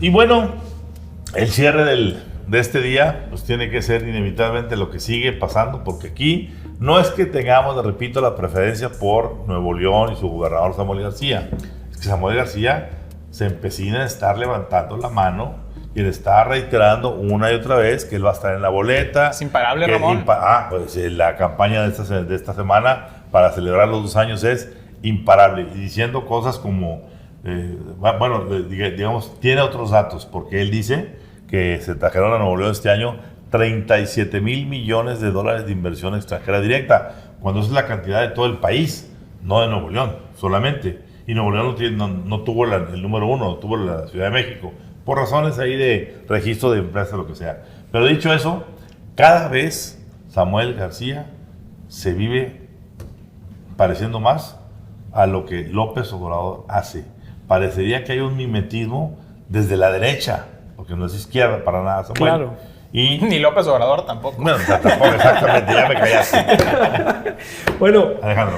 Y bueno, el cierre de este día pues tiene que ser inevitablemente lo que sigue pasando, porque aquí no es que tengamos, repito, la preferencia por Nuevo León y su gobernador Samuel García. Es que Samuel García se empecina en estar levantando la mano y le está reiterando una y otra vez que él va a estar en la boleta. Es imparable, Ramón. Pues la campaña de esta semana para celebrar los 2 años es imparable. Y diciendo cosas como, digamos, tiene otros datos, porque él dice que se trajeron a Nuevo León este año 37,000 millones de dólares de inversión extranjera directa, cuando es la cantidad de todo el país, no de Nuevo León solamente. Y Nuevo León no tuvo el número 1, tuvo la Ciudad de México, por razones ahí de registro de empresas, lo que sea. Pero dicho eso, cada vez Samuel García se vive pareciendo más a lo que López Obrador hace. Parecería que hay un mimetismo desde la derecha, porque no es izquierda para nada, Samuel. Claro. Y ni López Obrador tampoco. Bueno, tampoco, exactamente, ya me callaste. Bueno, Alejandro.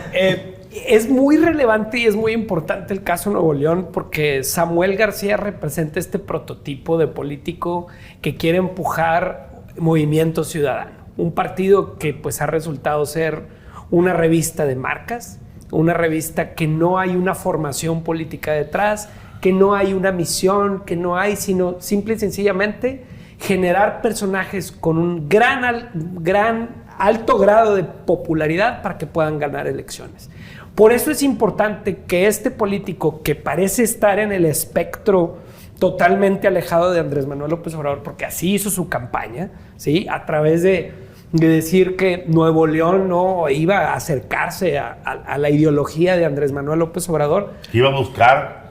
Es muy relevante y es muy importante el caso Nuevo León, porque Samuel García representa este prototipo de político que quiere empujar Movimiento Ciudadano, un partido que pues ha resultado ser una revista de marcas, una revista que no hay una formación política detrás, que no hay una misión, que no hay sino simple y sencillamente generar personajes con un gran alto grado de popularidad para que puedan ganar elecciones. Por eso es importante que este político, que parece estar en el espectro totalmente alejado de Andrés Manuel López Obrador, porque así hizo su campaña, ¿sí? A través de decir que Nuevo León no iba a acercarse a la ideología de Andrés Manuel López Obrador. Que iba a buscar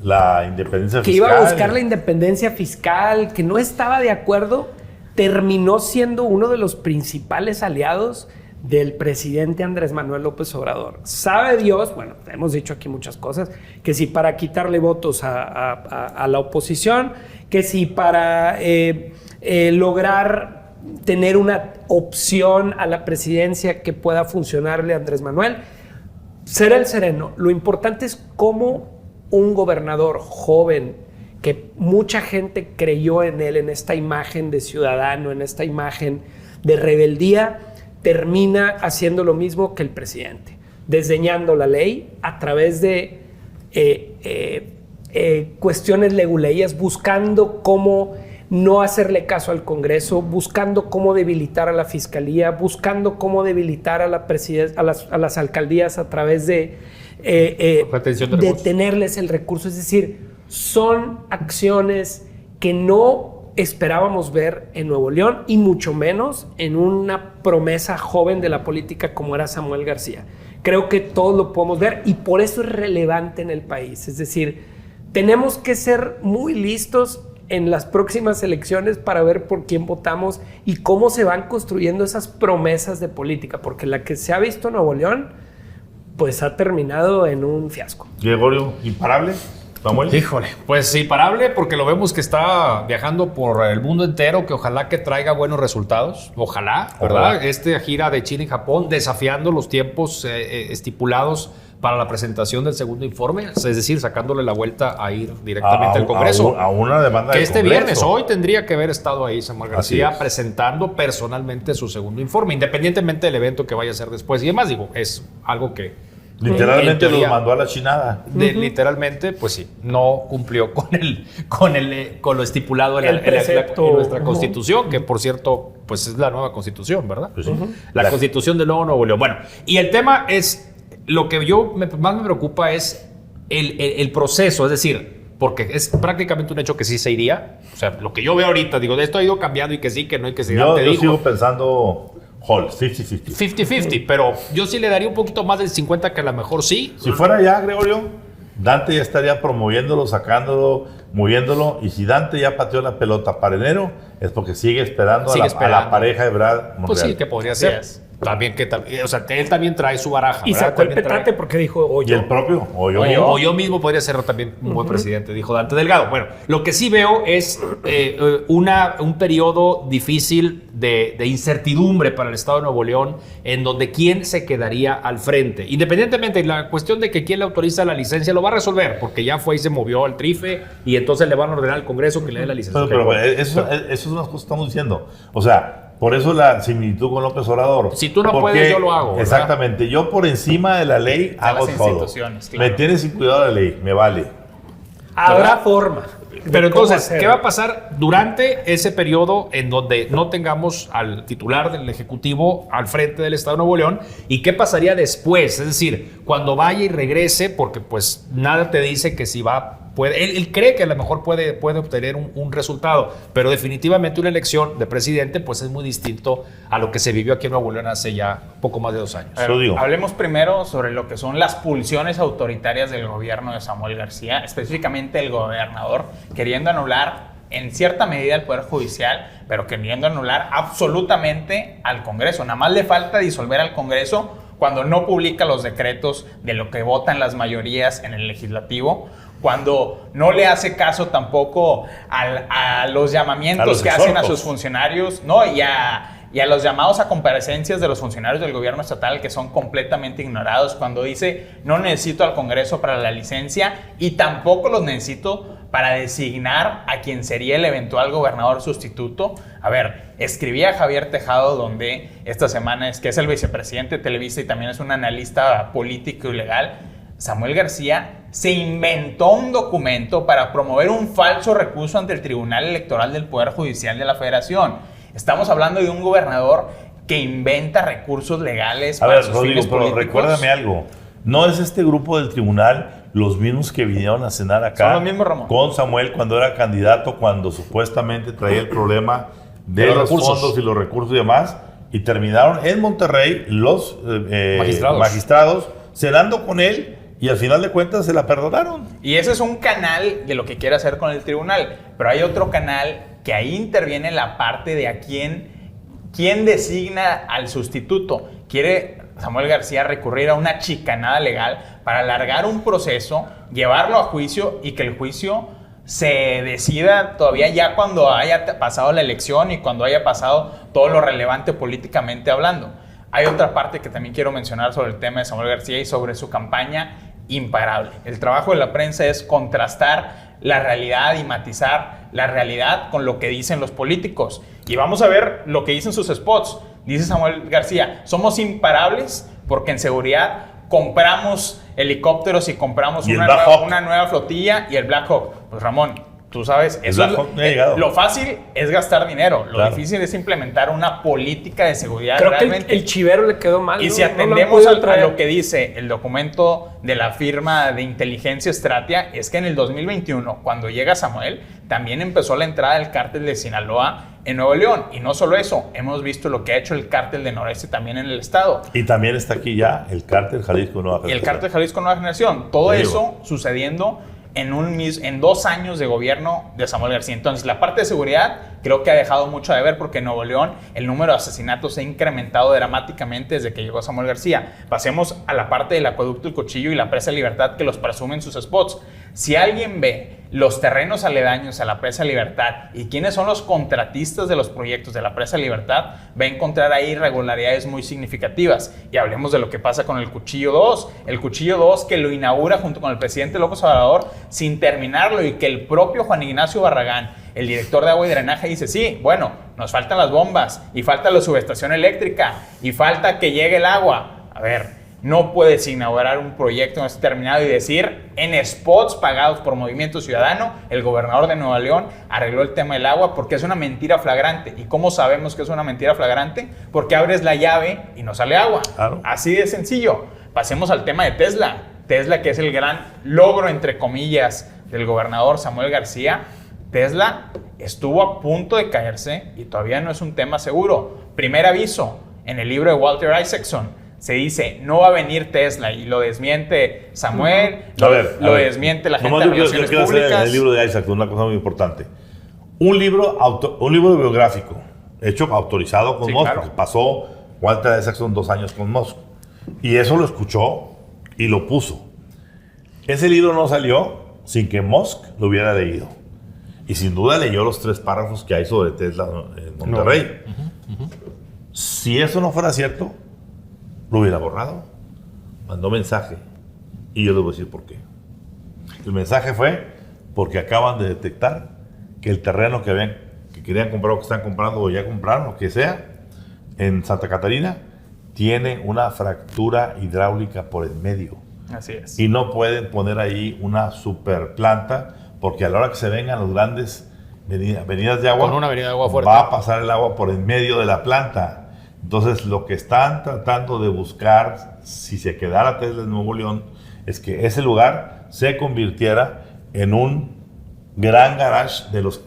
la independencia fiscal. Que iba a buscar la independencia fiscal, que no estaba de acuerdo, terminó siendo uno de los principales aliados del presidente Andrés Manuel López Obrador. Sabe Dios, bueno, hemos dicho aquí muchas cosas, que si para quitarle votos a la oposición, que si para lograr tener una opción a la presidencia que pueda funcionarle a Andrés Manuel, será el sereno. Lo importante es cómo un gobernador joven, que mucha gente creyó en él, en esta imagen de ciudadano, en esta imagen de rebeldía, termina haciendo lo mismo que el presidente, desdeñando la ley a través de cuestiones leguleyas, buscando cómo no hacerle caso al Congreso, buscando cómo debilitar a la Fiscalía, buscando cómo debilitar a las alcaldías a través de detenerles el recurso. Es decir, son acciones que no esperábamos ver en Nuevo León y mucho menos en una promesa joven de la política como era Samuel García. Creo que todos lo podemos ver y por eso es relevante en el país. Es decir, tenemos que ser muy listos en las próximas elecciones para ver por quién votamos y cómo se van construyendo esas promesas de política, porque la que se ha visto en Nuevo León pues ha terminado en un fiasco. Gregorio, imparable. Samuel. Híjole, pues imparable, porque lo vemos que está viajando por el mundo entero, que ojalá que traiga buenos resultados, ojalá, ¿verdad? Esta gira de China y Japón desafiando los tiempos estipulados para la presentación del segundo informe, es decir, sacándole la vuelta a ir directamente al Congreso. A una demanda que del este Congreso. viernes, hoy tendría que haber estado ahí Samuel García presentando personalmente su segundo informe, independientemente del evento que vaya a ser después. Y además, digo, es algo que literalmente teoría, los mandó a la chinada. Literalmente, pues sí, no cumplió con lo estipulado en nuestra Constitución, que por cierto, pues es la nueva Constitución, ¿verdad? Pues sí. La Constitución del Nuevo León. Bueno, y el tema es, lo que más me preocupa es el proceso, es decir, porque es prácticamente un hecho que sí se iría. O sea, lo que yo veo ahorita, digo, de esto ha ido cambiando y que sí, que no, y que sí. Yo sigo pensando Hall, 50-50. 50-50, pero yo sí le daría un poquito más del 50, que a lo mejor sí. Si fuera ya, Gregorio, Dante ya estaría promoviéndolo, sacándolo, moviéndolo. Y si Dante ya pateó la pelota para enero, es porque sigue esperando a la pareja de Brad Monreal. Pues sí, que podría ser. También o sea, él también trae su baraja. Y ¿verdad? sacó el También petate porque dijo, ¿Y el propio? O yo mismo podría ser también un buen presidente, dijo Dante Delgado. Bueno, lo que sí veo es un periodo difícil de incertidumbre para el Estado de Nuevo León, en donde quién se quedaría al frente. Independientemente, la cuestión de que quién le autoriza la licencia lo va a resolver, porque ya fue y se movió al trife y entonces le van a ordenar al Congreso que le dé la licencia. Pero eso es una cosa que estamos diciendo. O sea, por eso la similitud con López Obrador. Si tú no puedes, yo lo hago, ¿verdad? Exactamente. Yo por encima de la ley hago todo. Claro. Me tienes sin cuidado la ley, me vale. habrá forma. Pero entonces, ¿qué va a pasar durante ese periodo en donde no tengamos al titular del Ejecutivo al frente del Estado de Nuevo León? ¿Y qué pasaría después? Es decir, cuando vaya y regrese, porque pues nada te dice que si va... Él cree que a lo mejor puede obtener un resultado, pero definitivamente una elección de presidente pues es muy distinto a lo que se vivió aquí en Nuevo León hace ya poco más de 2 años. Hablemos primero sobre lo que son las pulsiones autoritarias del gobierno de Samuel García, específicamente el gobernador, queriendo anular en cierta medida el Poder Judicial, pero queriendo anular absolutamente al Congreso. Nada más le falta disolver al Congreso cuando no publica los decretos de lo que votan las mayorías en el legislativo, cuando no le hace caso tampoco a los llamamientos que hacen a sus funcionarios, ¿no? y a los llamados a comparecencias de los funcionarios del gobierno estatal, que son completamente ignorados, cuando dice no necesito al Congreso para la licencia y tampoco los necesito para designar a quien sería el eventual gobernador sustituto. A ver, escribía Javier Tejado, donde esta semana que es el vicepresidente de Televisa y también es un analista político y legal, Samuel García se inventó un documento para promover un falso recurso ante el Tribunal Electoral del Poder Judicial de la Federación. Estamos hablando de un gobernador que inventa recursos legales para sus fines políticos. Pero recuérdame algo. ¿No es este grupo del tribunal los mismos que vinieron a cenar acá? Son los mismos, Ramón. Con Samuel cuando era candidato, cuando supuestamente traía el problema de los fondos y los recursos y demás, y terminaron en Monterrey los magistrados cenando con él, y al final de cuentas se la perdonaron. Y ese es un canal de lo que quiere hacer con el tribunal. Pero hay otro canal que ahí interviene la parte de a quién designa al sustituto. Quiere Samuel García recurrir a una chicanada legal para alargar un proceso, llevarlo a juicio y que el juicio se decida todavía ya cuando haya pasado la elección y cuando haya pasado todo lo relevante políticamente hablando. Hay otra parte que también quiero mencionar sobre el tema de Samuel García y sobre su campaña imparable. El trabajo de la prensa es contrastar la realidad y matizar la realidad con lo que dicen los políticos. Y vamos a ver lo que dicen sus spots. Dice Samuel García, somos imparables porque en seguridad compramos helicópteros y compramos una nueva flotilla y el Black Hawk. Pues Ramón, tú sabes, eso lo fácil es gastar dinero. Lo difícil es implementar una política de seguridad. Creo realmente. Que el chivero le quedó mal. Y si atendemos a lo que dice el documento de la firma de inteligencia Stratia, es que en el 2021, cuando llega Samuel, también empezó la entrada del cártel de Sinaloa en Nuevo León. Y no solo eso, hemos visto lo que ha hecho el cártel de Noreste también en el estado. Y también está aquí ya el cártel Jalisco Nueva Generación. Y el cártel Jalisco Nueva Generación. Todo eso sucediendo en 2 años de gobierno de Samuel García. Entonces, la parte de seguridad creo que ha dejado mucho de ver porque en Nuevo León el número de asesinatos se ha incrementado dramáticamente desde que llegó Samuel García. Pasemos a la parte del acueducto El Cuchillo y la presa Libertad, que los presumen sus spots. Si alguien ve los terrenos aledaños a la presa Libertad y quiénes son los contratistas de los proyectos de la presa Libertad, va a encontrar ahí irregularidades muy significativas. Y hablemos de lo que pasa con el Cuchillo 2. El Cuchillo 2 que lo inaugura junto con el presidente López Obrador sin terminarlo, y que el propio Juan Ignacio Barragán, el director de agua y drenaje, dice, sí, bueno, nos faltan las bombas y falta la subestación eléctrica y falta que llegue el agua. A ver, no puedes inaugurar un proyecto no esté terminado y decir en spots pagados por Movimiento Ciudadano, el gobernador de Nueva León arregló el tema del agua, porque es una mentira flagrante. ¿Y cómo sabemos que es una mentira flagrante? Porque abres la llave y no sale agua. Claro. Así de sencillo. Pasemos al tema de Tesla. Tesla, que es el gran logro, entre comillas, del gobernador Samuel García. Tesla estuvo a punto de caerse y todavía no es un tema seguro. Primer aviso, en el libro de Walter Isaacson se dice, no va a venir Tesla, y lo desmiente Samuel, lo desmiente la gente de relaciones públicas. El libro de Isaacson, una cosa muy importante. Un libro biográfico, hecho autorizado con porque pasó Walter Isaacson 2 años con Musk. Y eso lo escuchó y lo puso. Ese libro no salió sin que Musk lo hubiera leído. Y sin duda leyó los 3 párrafos que hay sobre Tesla en Monterrey. Si eso no fuera cierto, lo hubiera borrado. Mandó mensaje. Y yo les voy a decir por qué. El mensaje fue porque acaban de detectar que el terreno que querían comprar o que están comprando o ya compraron, lo que sea, en Santa Catarina, tiene una fractura hidráulica por el medio. Así es. Y no pueden poner ahí una super planta porque a la hora que se vengan los grandes avenidas de agua, con una avenida de agua fuerte, va a pasar el agua por el medio de la planta. Entonces, lo que están tratando de buscar, si se quedara Tesla en Nuevo León, es que ese lugar se convirtiera en un gran garage de los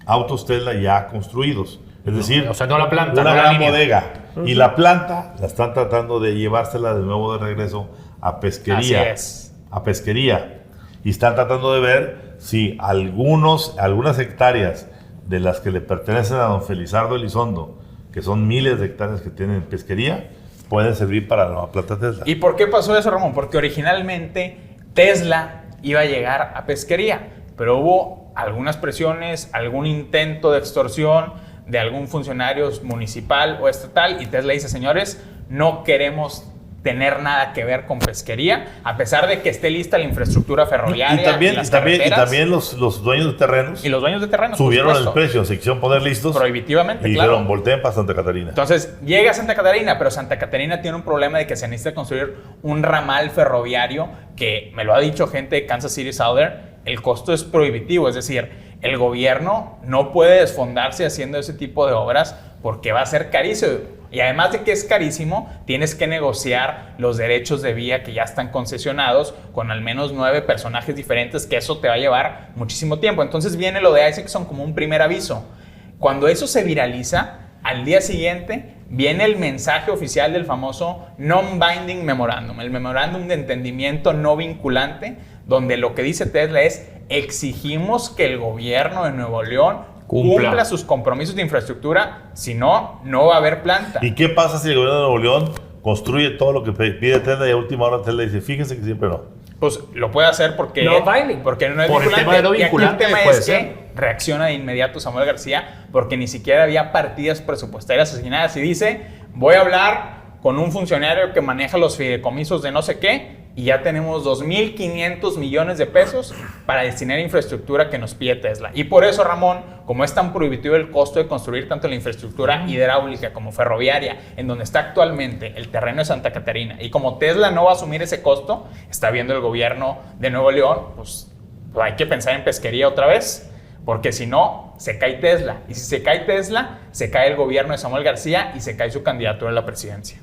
autos Tesla ya construidos. Es decir, o sea, no la planta, una no la gran línea. bodega. Y la planta la están tratando de llevársela de nuevo de regreso a pesquería. Así es. A pesquería. Y están tratando de ver si algunas hectáreas de las que le pertenecen a don Felizardo Elizondo, que son miles de hectáreas que tienen pesquería, pueden servir para la nueva planta Tesla. ¿Y por qué pasó eso, Ramón? Porque originalmente Tesla iba a llegar a pesquería, pero hubo algunas presiones, algún intento de extorsión de algún funcionario municipal o estatal, y Tesla dice, señores, no queremos tener nada que ver con pesquería, a pesar de que esté lista la infraestructura ferroviaria, las carreteras. Y también los dueños de terrenos Y los dueños de terrenos, subieron por el supuesto, precio, se quisieron poner listos prohibitivamente, y claro. dijeron, volteen para Santa Catarina. Entonces, llega a Santa Catarina, pero Santa Catarina tiene un problema de que se necesita construir un ramal ferroviario que, me lo ha dicho gente de Kansas City Southern, el costo es prohibitivo, es decir, el gobierno no puede desfondarse haciendo ese tipo de obras porque va a ser carísimo. Y además de que es carísimo, tienes que negociar los derechos de vía que ya están concesionados con al menos 9 personajes diferentes, que eso te va a llevar muchísimo tiempo. Entonces viene lo de Isaacson como un primer aviso. Cuando eso se viraliza, al día siguiente viene el mensaje oficial del famoso Non-Binding Memorandum, el memorándum de entendimiento no vinculante, donde lo que dice Tesla es: exigimos que el gobierno de Nuevo León cumpla sus compromisos de infraestructura, si no, no va a haber planta. ¿Y qué pasa si el gobierno de Nuevo León construye todo lo que pide Tesla y a última hora Tesla dice, fíjense que siempre no? Pues lo puede hacer porque no binding. Porque no es por vinculante. El tema de no vinculante, y aquí el tema puede es ser. que reacciona de inmediato Samuel García porque ni siquiera había partidas presupuestarias asignadas y dice, voy a hablar con un funcionario que maneja los fideicomisos de no sé qué y ya tenemos 2.500 millones de pesos para destinar a infraestructura que nos pide Tesla. Y por eso, Ramón, como es tan prohibitivo el costo de construir tanto la infraestructura hidráulica como ferroviaria, en donde está actualmente el terreno de Santa Catarina, y como Tesla no va a asumir ese costo, está viendo el gobierno de Nuevo León, pues hay que pensar en pesquería otra vez, porque si no, se cae Tesla. Y si se cae Tesla, se cae el gobierno de Samuel García y se cae su candidatura a la presidencia.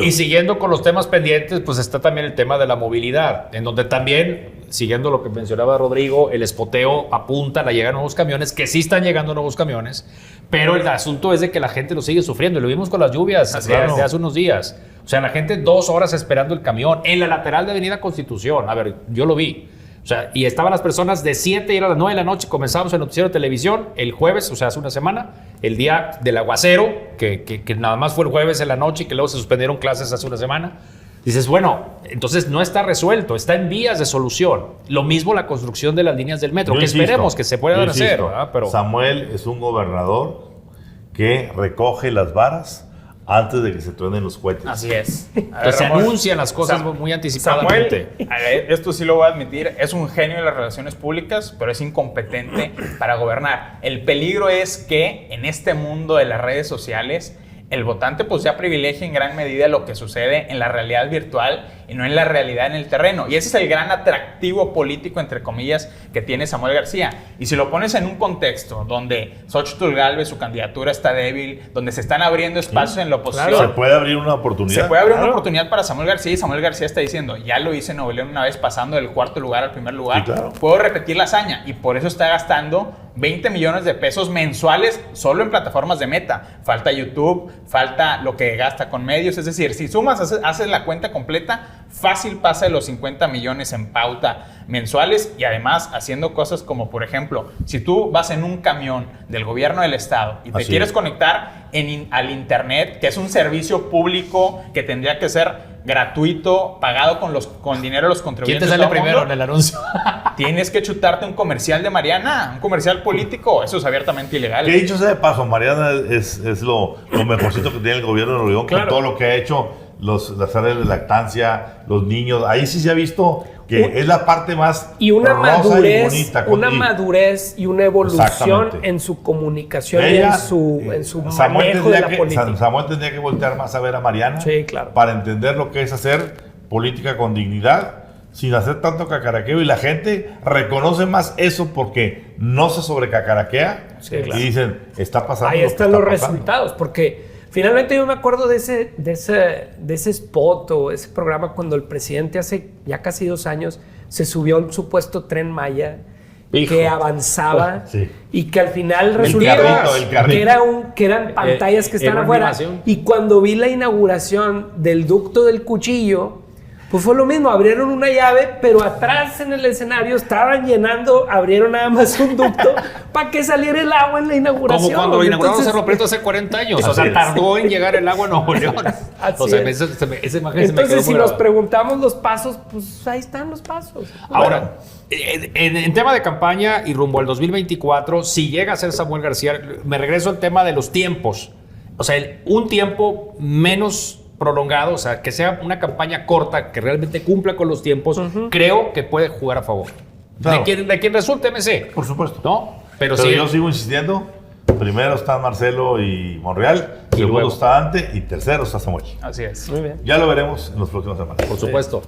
Y siguiendo con los temas pendientes, pues está también el tema de la movilidad, en donde también, siguiendo lo que mencionaba Rodrigo, el espoteo apunta a la llegada de nuevos camiones, que sí están llegando nuevos camiones, pero el asunto es de que la gente lo sigue sufriendo, y lo vimos con las lluvias de hace unos días. O sea, la gente 2 horas esperando el camión en la lateral de Avenida Constitución. A ver, yo lo vi. O sea, y estaban las personas de 7 y a las 9 de la noche. Comenzamos el noticiero de televisión el jueves, o sea, hace una semana, el día del aguacero, que nada más fue el jueves en la noche y que luego se suspendieron clases hace una semana. Dices, bueno, entonces no está resuelto, está en vías de solución. Lo mismo la construcción de las líneas del metro, que esperemos que se puedan hacer. ¿Verdad? Pero Samuel es un gobernador que recoge las varas antes de que se truenen los cohetes. Así es. Entonces se anuncian las cosas muy anticipadamente. Samuel, esto sí lo voy a admitir, es un genio de las relaciones públicas, pero es incompetente para gobernar. El peligro es que en este mundo de las redes sociales, el votante pues ya privilegia en gran medida lo que sucede en la realidad virtual y no en la realidad en el terreno. Y ese es el gran atractivo político, entre comillas, que tiene Samuel García. Y si lo pones en un contexto donde Xóchitl Gálvez, su candidatura está débil, donde se están abriendo espacios en la oposición. Claro, se puede abrir una oportunidad. Se puede abrir una oportunidad para Samuel García, y Samuel García está diciendo, ya lo hice en Nuevo León una vez pasando del 4º lugar al 1er lugar. Sí, claro. Puedo repetir la hazaña, y por eso está gastando 20 millones de pesos mensuales solo en plataformas de Meta. Falta YouTube, falta lo que gasta con medios. Es decir, si sumas, haces la cuenta completa, fácil pasa de los 50 millones en pauta mensuales, y además haciendo cosas como, por ejemplo, si tú vas en un camión del gobierno del estado y te Así quieres es. conectar al internet, que es un servicio público que tendría que ser gratuito, pagado con dinero de los ¿Quién contribuyentes. te sale de todo primero en mundo, el anuncio? tienes que chutarte un comercial de Mariana, un comercial político. Eso es abiertamente ilegal. Que dicho sea de paso, Mariana es lo mejorcito que tiene el gobierno de Nuevo León, Claro. con todo lo que ha hecho, las áreas de lactancia, los niños. Ahí sí se ha visto que es la parte más Y una rosa madurez, y bonita. madurez y una evolución Exactamente. en su comunicación y Ella, en su Samuel manejo de la tendría política. Samuel tendría que voltear más a ver a Mariana, Sí, claro. para entender lo que es hacer política con dignidad, sin hacer tanto cacaraqueo, y la gente reconoce más eso porque no se sobrecacaraquea, Sí, claro. y dicen, está pasando Ahí lo que están está los pasando. resultados, porque finalmente yo me acuerdo de ese spot o ese programa cuando el presidente hace ya casi 2 años se subió a un supuesto tren Maya Hijo. que avanzaba Sí. y que al final El resultaba carrito. que eran pantallas que están era una afuera. animación. Y cuando vi la inauguración del ducto del cuchillo, pues fue lo mismo, abrieron una llave, pero atrás en el escenario estaban llenando, abrieron nada más un ducto para que saliera el agua en la inauguración. Como cuando inauguraron Entonces, Cerro Prieto hace 40 años. O Así sea, es. tardó en llegar el agua a Nuevo León. O sea, es. esa imagen se me quedó Entonces, si muy nos grabada. preguntamos los pasos, pues ahí están los pasos. Ahora, en tema de campaña y rumbo al 2024, si llega a ser Samuel García, me regreso al tema de los tiempos. O sea, un tiempo menos prolongado, o sea, que sea una campaña corta, que realmente cumpla con los tiempos, creo que puede jugar a favor. Claro. De quien resulte MC. Por supuesto. ¿No? Pero sí. yo sigo insistiendo, primero están Marcelo y Monreal, Y segundo luego está Dante y tercero está Samuel. Así es. Muy bien. Ya lo veremos en los próximos semanas. Por supuesto.